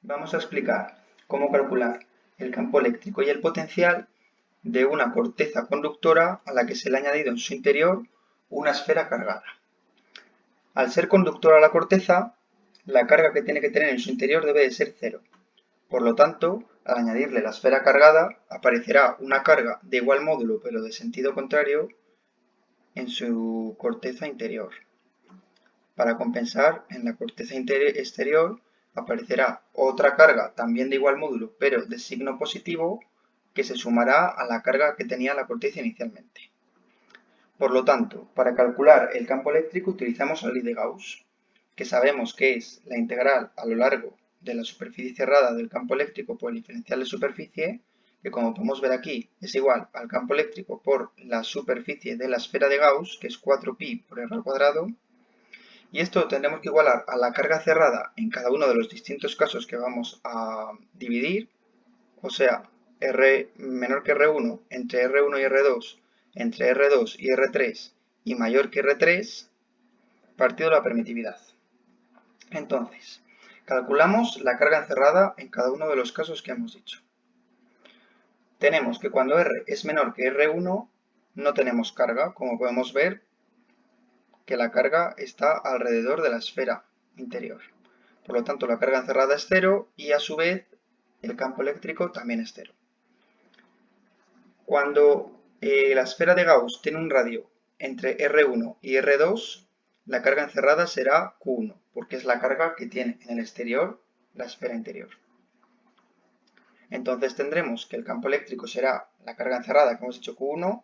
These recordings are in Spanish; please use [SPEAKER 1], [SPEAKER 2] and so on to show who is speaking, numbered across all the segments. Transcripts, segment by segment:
[SPEAKER 1] Vamos a explicar cómo calcular el campo eléctrico y el potencial de una corteza conductora a la que se le ha añadido en su interior una esfera cargada. Al ser conductora la corteza, la carga que tiene que tener en su interior debe de ser cero. Por lo tanto, al añadirle la esfera cargada, aparecerá una carga de igual módulo pero de sentido contrario en su corteza interior. Para compensar, en la corteza exterior aparecerá otra carga también de igual módulo, pero de signo positivo, que se sumará a la carga que tenía la corteza inicialmente. Por lo tanto, para calcular el campo eléctrico utilizamos la ley de Gauss, que sabemos que es la integral a lo largo de la superficie cerrada del campo eléctrico por el diferencial de superficie, que como podemos ver aquí es igual al campo eléctrico por la superficie de la esfera de Gauss, que es 4pi por r al cuadrado, y esto lo tendremos que igualar a la carga cerrada en cada uno de los distintos casos que vamos a dividir, o sea, R menor que R1 entre R1 y R2, entre R2 y R3 y mayor que R3, partido de la permitividad. Entonces, calculamos la carga encerrada en cada uno de los casos que hemos dicho. Tenemos que cuando R es menor que R1, no tenemos carga, como podemos ver que la carga está alrededor de la esfera interior. Por lo tanto, la carga encerrada es cero y a su vez el campo eléctrico también es cero. Cuando la esfera de Gauss tiene un radio entre R1 y R2, la carga encerrada será Q1, porque es la carga que tiene en el exterior la esfera interior. Entonces tendremos que el campo eléctrico será la carga encerrada, que hemos dicho Q1,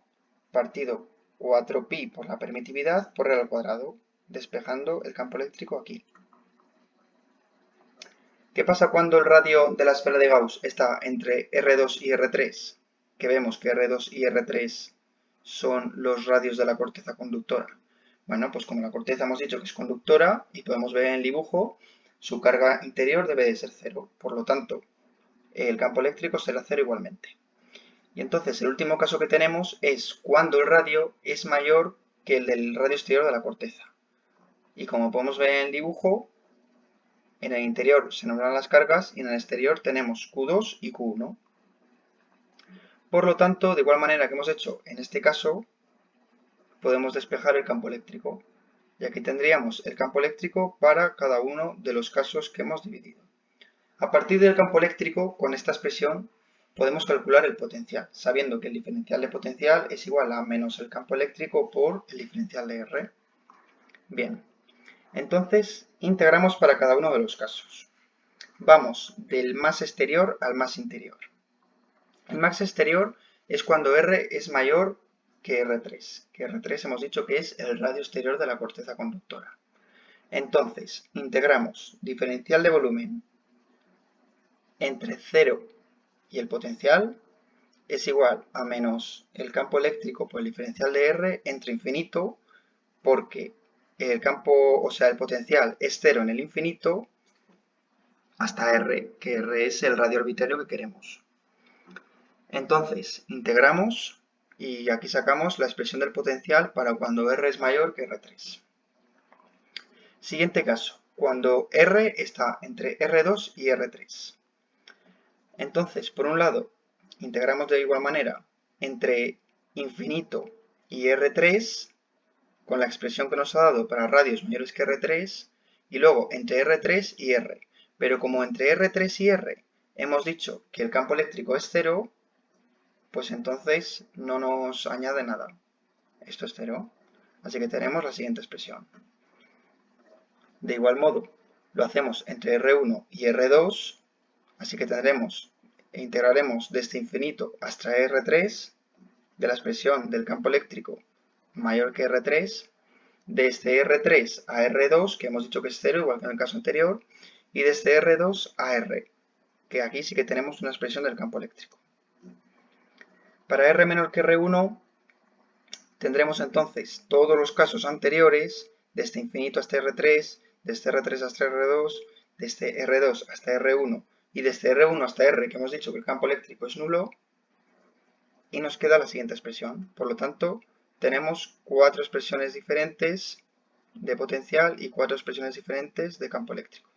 [SPEAKER 1] partido 4pi por la permitividad por r al cuadrado, despejando el campo eléctrico aquí. ¿Qué pasa cuando el radio de la esfera de Gauss está entre R2 y R3? Que vemos que R2 y R3 son los radios de la corteza conductora. Bueno, pues como la corteza hemos dicho que es conductora y podemos ver en el dibujo, su carga interior debe de ser cero. Por lo tanto, el campo eléctrico será cero igualmente. Y entonces el último caso que tenemos es cuando el radio es mayor que el del radio exterior de la corteza. Y como podemos ver en el dibujo, en el interior se nombran las cargas y en el exterior tenemos Q2 y Q1. Por lo tanto, de igual manera que hemos hecho en este caso, podemos despejar el campo eléctrico. Y aquí tendríamos el campo eléctrico para cada uno de los casos que hemos dividido. A partir del campo eléctrico, con esta expresión, podemos calcular el potencial, sabiendo que el diferencial de potencial es igual a menos el campo eléctrico por el diferencial de R. Bien, entonces integramos para cada uno de los casos. Vamos del más exterior al más interior. El más exterior es cuando R es mayor que R3, que R3 hemos dicho que es el radio exterior de la corteza conductora. Entonces, integramos diferencial de volumen entre 0 y el potencial es igual a menos el campo eléctrico por el diferencial de R entre infinito, porque el campo, o sea, el potencial es 0 en el infinito hasta R, que R es el radio arbitrario que queremos. Entonces, integramos y aquí sacamos la expresión del potencial para cuando R es mayor que R3. Siguiente caso, cuando R está entre R2 y R3. Entonces, por un lado, integramos de igual manera entre infinito y R3 con la expresión que nos ha dado para radios mayores que R3 y luego entre R3 y R. Pero como entre R3 y R hemos dicho que el campo eléctrico es cero, pues entonces no nos añade nada. Esto es cero. Así que tenemos la siguiente expresión. De igual modo, lo hacemos entre R1 y R2, así que tendremos e integraremos desde infinito hasta R3 de la expresión del campo eléctrico mayor que R3, desde R3 a R2, que hemos dicho que es 0, igual que en el caso anterior, y desde R2 a R, que aquí sí que tenemos una expresión del campo eléctrico. Para R menor que R1 tendremos entonces todos los casos anteriores, desde infinito hasta R3, desde R3 hasta R2, desde R2 hasta R1 y desde R1 hasta R, que hemos dicho que el campo eléctrico es nulo, y nos queda la siguiente expresión. Por lo tanto, tenemos 4 expresiones diferentes de potencial y 4 expresiones diferentes de campo eléctrico.